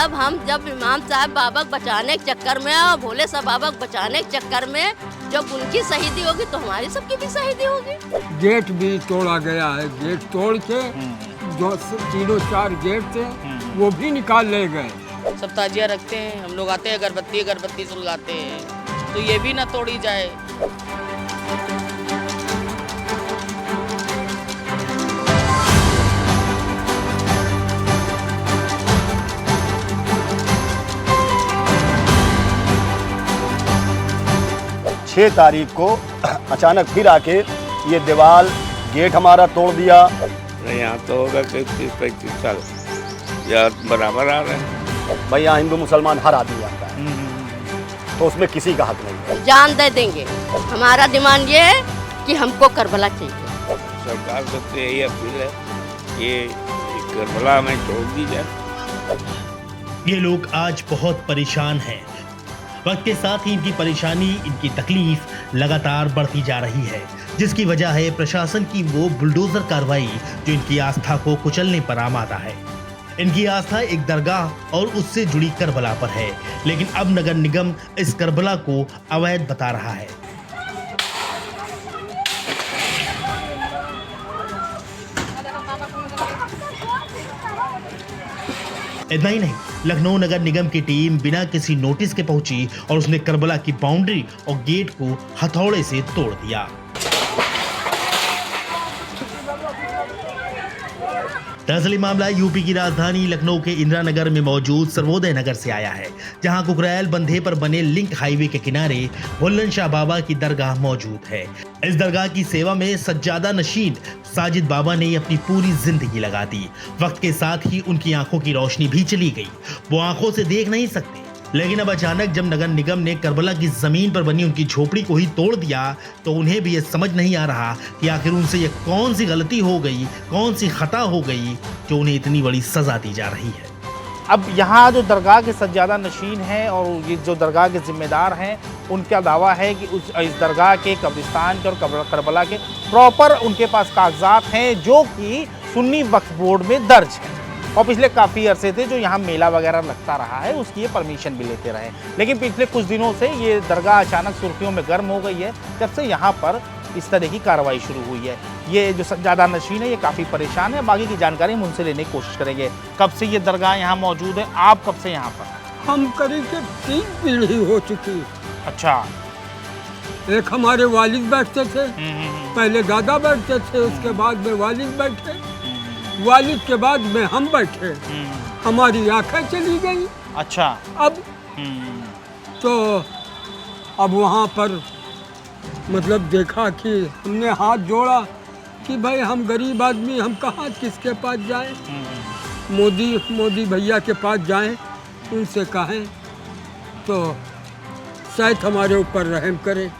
मतलब हम जब इमाम साहब बाबा बचाने के चक्कर में और भोले साहब बाबा बचाने के चक्कर में जब उनकी शहीदी होगी तो हमारी सबकी भी शहीदी होगी। गेट भी तोड़ा गया है, गेट तोड़ के जो 3-4 गेट थे वो भी निकाल ले गए। सब ताजिया रखते हैं, हम लोग आते हैं अगरबत्ती सुलगाते हैं, तो ये भी ना तोड़ी जाए। छह तारीख को अचानक फिर आके ये दीवार गेट हमारा तोड़ दिया। यहाँ तो होगा 30-35 साल या बराबर आ रहे हैं। भाई यहाँ हिंदू मुसलमान हर आदमी आता है, तो उसमें किसी का हक नहीं है। जान दे देंगे। हमारा डिमांड ये है कि हमको करबला चाहिए। सरकार से तो यही अपील है कि करबला में छोड़ दी जाए। ये लोग आज बहुत परेशान हैं। वक्त के साथ ही इनकी परेशानी, इनकी तकलीफ लगातार बढ़ती जा रही है, जिसकी वजह है प्रशासन की वो बुलडोजर कार्रवाई जो इनकी आस्था को कुचलने पर आमादा है। इनकी आस्था एक दरगाह और उससे जुड़ी करबला पर है, लेकिन अब नगर निगम इस करबला को अवैध बता रहा है। इतना ही नहीं, लखनऊ नगर निगम की टीम बिना किसी नोटिस के पहुंची और उसने करबला की बाउंड्री और गेट को हथौड़े से तोड़ दिया। दरअसल ये मामला यूपी की राजधानी लखनऊ के इंदिरा नगर में मौजूद सर्वोदय नगर से आया है, जहां कुकरैल बंधे पर बने लिंक हाईवे के किनारे बुल्लन शाह बाबा की दरगाह मौजूद है। इस दरगाह की सेवा में सज्जादा नशीन साजिद बाबा ने अपनी पूरी जिंदगी लगा दी। वक्त के साथ ही उनकी आंखों की रोशनी भी चली गई, वो आंखों से देख नहीं सकते। लेकिन अब अचानक जब नगर निगम ने करबला की जमीन पर बनी उनकी झोपड़ी को ही तोड़ दिया, तो उन्हें भी ये समझ नहीं आ रहा कि आखिर उनसे ये कौन सी गलती हो गई, कौन सी खता हो गई जो उन्हें इतनी बड़ी सजा दी जा रही है। अब यहाँ जो दरगाह के सज्जादा नशीन हैं और ये जो दरगाह के जिम्मेदार हैं, उनका दावा है कि इस दरगाह के कब्रिस्तान के और करबला के प्रॉपर उनके पास कागजात हैं जो कि सुन्नी वक्फ बोर्ड में दर्ज है, और पिछले काफ़ी अरसे से जो यहाँ मेला वगैरह लगता रहा है उसकी ये परमिशन भी लेते रहे। लेकिन पिछले कुछ दिनों से ये दरगाह अचानक सुर्खियों में गर्म हो गई है, जब से यहाँ पर इस तरह की कार्रवाई शुरू हुई है। ये जो सज्जादा नशीन है ये काफ़ी परेशान है। बाकी की जानकारी हम उनसे लेने की कोशिश करेंगे। कब से ये दरगाह यहाँ मौजूद है, आप कब से यहाँ पर? हम करीब 3 पीढ़ी हो चुकी। अच्छा। एक हमारे वालिद बैठते थे, पहले दादा बैठते थे, उसके बाद में वालिद बैठे, वालिद के बाद में हम बैठे, हमारी आंखें चली गई। अच्छा। अब तो अब वहाँ पर मतलब देखा कि हमने हाथ जोड़ा कि भाई हम गरीब आदमी, हम कहाँ किसके पास जाएं, मोदी भैया के पास जाएं, उनसे कहें तो शायद हमारे ऊपर रहम करें।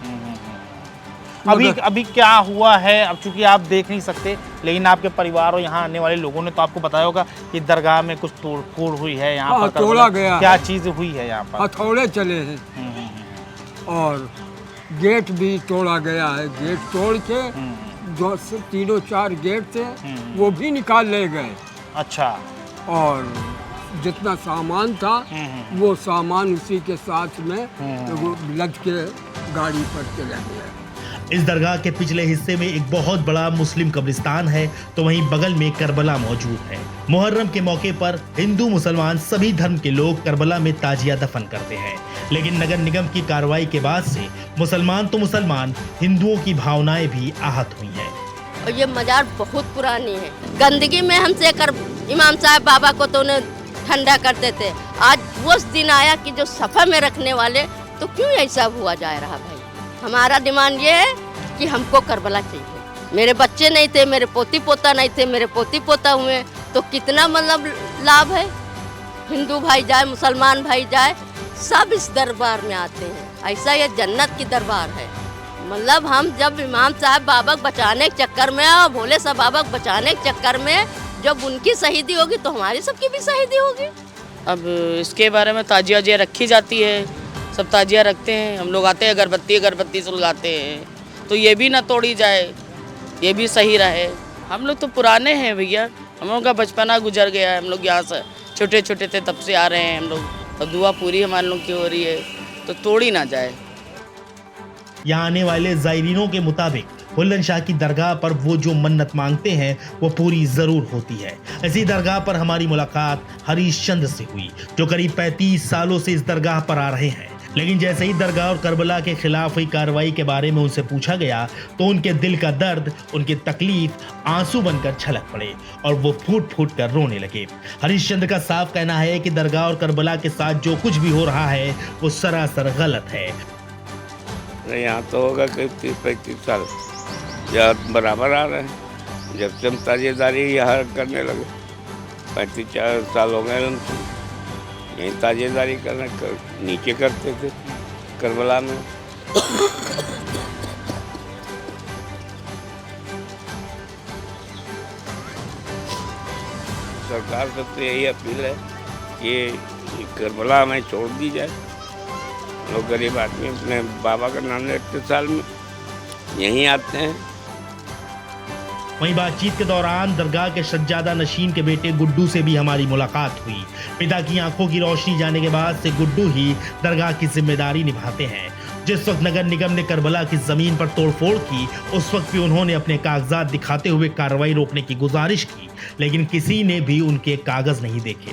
अभी क्या हुआ है? अब चूंकि आप देख नहीं सकते, लेकिन आपके परिवार और यहाँ आने वाले लोगों ने तो आपको बताया होगा कि दरगाह में कुछ तोड़ फोड़ हुई है, यहाँ पर तोड़ा गया, क्या चीज़ हुई है यहाँ पर? हथौड़े चले हैं और गेट भी तोड़ा गया है। गेट तोड़ के जो 3-4 गेट थे वो भी निकाल ले गए। अच्छा। और जितना सामान था वो सामान उसी के साथ में वो लद के गाड़ी पर चले गए। इस दरगाह के पिछले हिस्से में एक बहुत बड़ा मुस्लिम कब्रिस्तान है, तो वहीं बगल में करबला मौजूद है। मुहर्रम के मौके पर हिंदू मुसलमान सभी धर्म के लोग करबला में ताजिया दफन करते हैं, लेकिन नगर निगम की कार्रवाई के बाद से मुसलमान तो मुसलमान, हिंदुओं की भावनाएं भी आहत हुई हैं। और ये मजार बहुत पुरानी है। गंदगी में हमसे इमाम साहब बाबा को तो उन्हें ठंडा करते थे। आज वो दिन आया कि जो सफा में रखने वाले, तो क्यों ऐसा हुआ जा रहा भाई? हमारा डिमांड ये है कि हमको करबला चाहिए। मेरे बच्चे नहीं थे, मेरे पोती पोता नहीं थे, मेरे पोती पोता हुए, तो कितना मतलब लाभ है। हिंदू भाई जाए, मुसलमान भाई जाए, सब इस दरबार में आते हैं। ऐसा ये जन्नत की दरबार है। मतलब हम जब इमाम साहब बाबा बचाने के चक्कर में और भोले साहब बाबा बचाने के चक्कर में जब उनकी शहीदी होगी तो हमारी सबकी भी शहीदी होगी। अब इसके बारे में ताजिया वाजिया रखी जाती है, सब ताजिया रखते हैं, हम लोग आते हैं अगरबत्ती सुलगाते हैं, तो ये भी ना तोड़ी जाए, ये भी सही रहे। हम लोग तो पुराने हैं भैया, हम लोग का बचपना गुजर गया है, हम लोग यहाँ से छोटे छोटे थे तब से आ रहे हैं हम लोग, अब दुआ पूरी हमारे लोग की हो रही है तो तोड़ी ना जाए। यहाँ आने वाले जायरीनों के मुताबिक बुल्लन शाह की दरगाह पर वो जो मन्नत मांगते हैं वो पूरी जरूर होती है। इसी दरगाह पर हमारी मुलाकात हरीश चंद्र से हुई, जो करीब 35 सालों से इस दरगाह पर आ रहे हैं। लेकिन जैसे ही दरगाह और करबला के खिलाफ हुई कार्रवाई के बारे में उनसे पूछा गया तो उनके दिल का दर्द, उनकी तकलीफ आंसू बनकर छलक पड़े और वो फूट फूट कर रोने लगे। हरीश चंद्र का साफ कहना है कि दरगाह और करबला के साथ जो कुछ भी हो रहा है वो सरासर गलत है। यहाँ तो होगा करीब 30-35 साल या बराबर आ रहे हैं। जब से हम ताजेदारी यहाँ करने लगे 35 साल हो गए हमको यहीं ताजेदारी करना नीचे करते थे करबला में। सरकार से तो यही अपील है कि करबला में छोड़ दी जाए। लोग गरीब आदमी अपने बाबा का नाम लेते साल में यहीं आते हैं। वहीं बातचीत के दौरान दरगाह के सज्जादा नशीन के बेटे गुड्डू से भी हमारी मुलाकात हुई। पिता की आंखों की रोशनी जाने के बाद से गुड्डू ही दरगाह की जिम्मेदारी निभाते हैं। जिस वक्त नगर निगम ने करबला की जमीन पर तोड़फोड़ की, उस वक्त भी उन्होंने अपने कागजात दिखाते हुए कार्रवाई रोकने की गुजारिश की, लेकिन किसी ने भी उनके कागज नहीं देखे।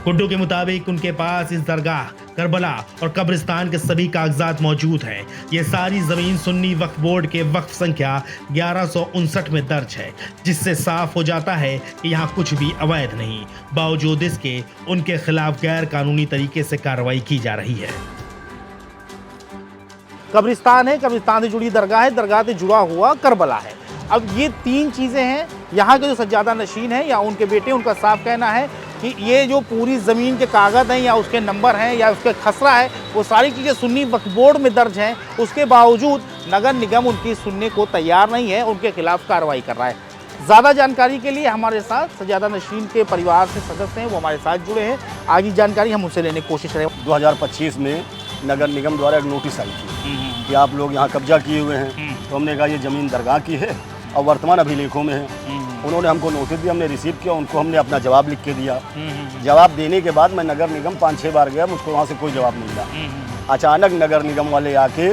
गुड्डू के मुताबिक उनके पास इस दरगाह, करबला और कब्रिस्तान के सभी कागजात मौजूद हैं। ये सारी जमीन सुन्नी वक्फ बोर्ड के वक्फ संख्या 1159 में दर्ज है, जिससे साफ हो जाता है कि यहाँ कुछ भी अवैध नहीं। बावजूद इसके उनके खिलाफ गैर कानूनी तरीके से कार्रवाई की जा रही है। कब्रिस्तान है, कब्रिस्तान से जुड़ी दरगाह है, दरगाह से जुड़ा हुआ करबला है। अब ये तीन चीज़ें हैं। यहाँ के जो सज्जादा नशीन है या उनके बेटे, उनका साफ कहना है कि ये जो पूरी ज़मीन के कागज़ हैं या उसके नंबर हैं या उसके खसरा है, वो सारी चीज़ें सुन्नी वक्फ बोर्ड में दर्ज हैं। उसके बावजूद नगर निगम उनकी सुनने को तैयार नहीं है, उनके खिलाफ कार्रवाई कर रहा है। ज़्यादा जानकारी के लिए हमारे साथ सज्जादा नशीन के परिवार से सदस्य हैं, वो हमारे साथ जुड़े हैं। आगे जानकारी हम उनसे लेने की कोशिश करें। 2025 में नगर निगम द्वारा एक नोटिस आई थी कि आप लोग यहाँ कब्जा किए हुए हैं। तो हमने कहा ये ज़मीन दरगाह की है और वर्तमान अभिलेखों में है। उन्होंने हमको नोटिस दिया, हमने रिसीव किया, उनको हमने अपना जवाब लिख के दिया। जवाब देने के बाद मैं नगर निगम 5-6 बार गया, मुझको वहाँ से कोई जवाब नहीं मिला। अचानक नगर निगम वाले आके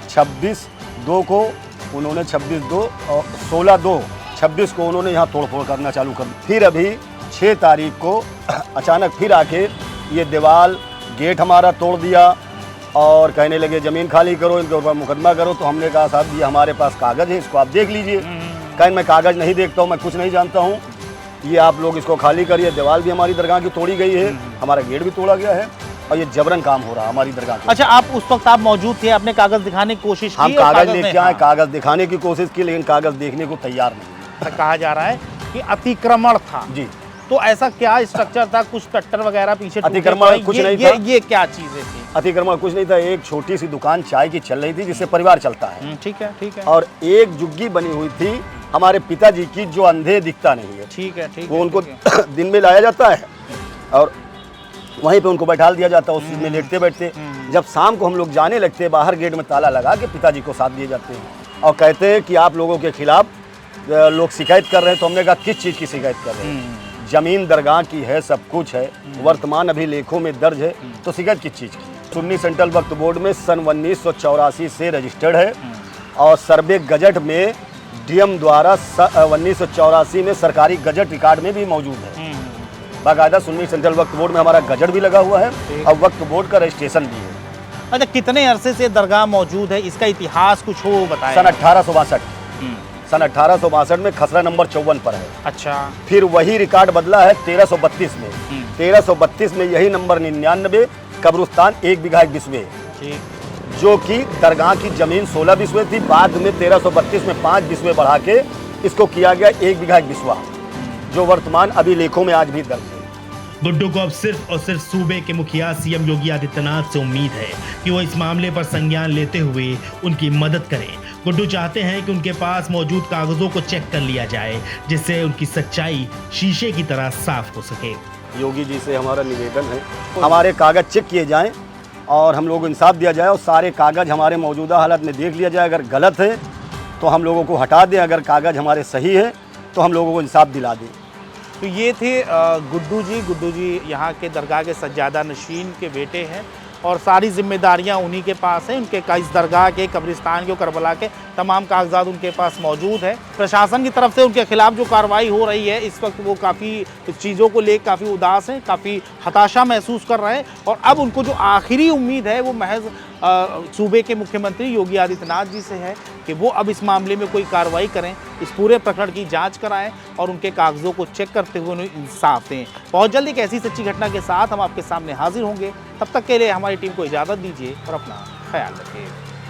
26/2 को उन्होंने 26/2 और 16/2 26 को उन्होंने यहाँ तोड़फोड़ करना चालू कर दी। फिर अभी 6 तारीख को अचानक फिर आके ये दीवार गेट हमारा तोड़ दिया और कहने लगे ज़मीन खाली करो, इनके ऊपर मुकदमा करो। तो हमने कहा साहब ये हमारे पास कागज़ है, इसको आप देख लीजिए। कहीं मैं कागज़ नहीं देखता हूँ, मैं कुछ नहीं जानता हूँ, ये आप लोग इसको खाली करिए। दीवार भी हमारी दरगाह की तोड़ी गई है, हमारा गेट भी तोड़ा गया है और ये जबरन काम हो रहा है हमारी दरगाह का। अच्छा, आप उस वक्त आप मौजूद थे, आपने कागज़ दिखाने की कोशिश की? हम कागज़ लेके आए, कागज़ दिखाने की कोशिश की, लेकिन कागज़ देखने को तैयार नहीं। कहा जा रहा है कि अतिक्रमण था जी। तो ऐसा क्या स्ट्रक्चर था? कुछ टट्टर वगैरह पीछे अतिक्रमण कुछ नहीं था। ये क्या चीज़ें थी? अतिक्रमण कुछ नहीं था, एक छोटी सी दुकान चाय की चल रही थी जिससे परिवार चलता है। ठीक है, ठीक है। और एक झुग्गी बनी हुई थी हमारे पिताजी की, जो अंधे दिखता नहीं है। ठीक है, ठीक वो है, उनको ठीक है। दिन में लाया जाता है और वहीं पे उनको बैठाल दिया जाता है, उस चीज़ में लेटते बैठते। जब शाम को हम लोग जाने लगते हैं, बाहर गेट में ताला लगा के पिताजी को साथ दिए जाते हैं और कहते हैं कि आप लोगों के खिलाफ लोग शिकायत कर रहे हैं। तो हमने कहा किस चीज़ की शिकायत कर रहे हैं? ज़मीन दरगाह की है, सब कुछ है, वर्तमान अभिलेखों में दर्ज है, तो शिकायत किस चीज़ की? सुन्नी सेंट्रल वक्फ बोर्ड में सन 1984 से रजिस्टर्ड है और सर्वे गजट में डीएम द्वारा 1984 में सरकारी गजट रिकॉर्ड में भी मौजूद है। बाकायदा सुन्नी सेंट्रल वक्फ बोर्ड में हमारा गजट भी लगा हुआ है और वक्फ बोर्ड का रजिस्ट्रेशन भी है। अच्छा, कितने अरसे से दरगाह मौजूद है? इसका इतिहास कुछ हो बताएं। सन 1862 सन 1862 में खसरा नंबर 54 पर है। अच्छा, फिर वही रिकॉर्ड बदला है 1332 में। 1332 में यही नंबर 99 कब्रिस्तान 1 बीघा 1 बिस्वे, जो कि दरगाह की जमीन 16 बिस्वे थी। बाद में 1332 में 5 बिस्वे बढ़ा के इसको किया गया 1 बीघा 1 बिस्वा, जो वर्तमान अभिलेखों में आज भी दर्ज है। गुड्डू को अब सिर्फ और सिर्फ सूबे के मुखिया सीएम योगी आदित्यनाथ से उम्मीद है कि वो इस मामले पर संज्ञान लेते हुए उनकी मदद करें। गुड्डू चाहते हैं कि उनके पास मौजूद कागजों को चेक कर लिया जाए, जिससे उनकी सच्चाई शीशे की तरह साफ हो सके। योगी जी से हमारा निवेदन है, हमारे कागज़ चेक किए जाएं और हम लोगों को इंसाफ दिया जाए और सारे कागज़ हमारे मौजूदा हालत में देख लिया जाए। अगर गलत है तो हम लोगों को हटा दें, अगर कागज़ हमारे सही है तो हम लोगों को इंसाफ दिला दें। तो ये थे गुड्डू जी यहाँ के दरगाह के सज्जादा नशीन के बेटे हैं और सारी जिम्मेदारियां उन्हीं के पास हैं। उनके इस दरगाह के, कब्रिस्तान के और करबला के तमाम कागजात उनके पास मौजूद है। प्रशासन की तरफ से उनके खिलाफ जो कार्रवाई हो रही है इस वक्त वो काफ़ी चीज़ों को लेकर काफ़ी उदास हैं, काफ़ी हताशा महसूस कर रहे हैं और अब उनको जो आखिरी उम्मीद है वो महज सूबे के मुख्यमंत्री योगी आदित्यनाथ जी से है कि वो अब इस मामले में कोई कार्रवाई करें, इस पूरे प्रकरण की जांच कराएं और उनके कागजों को चेक करते हुए उन्हें इंसाफ दें। बहुत जल्द एक ऐसी सच्ची घटना के साथ हम आपके सामने हाजिर होंगे। तब तक के लिए हमारी टीम को इजाज़त दीजिए और अपना ख्याल रखिए।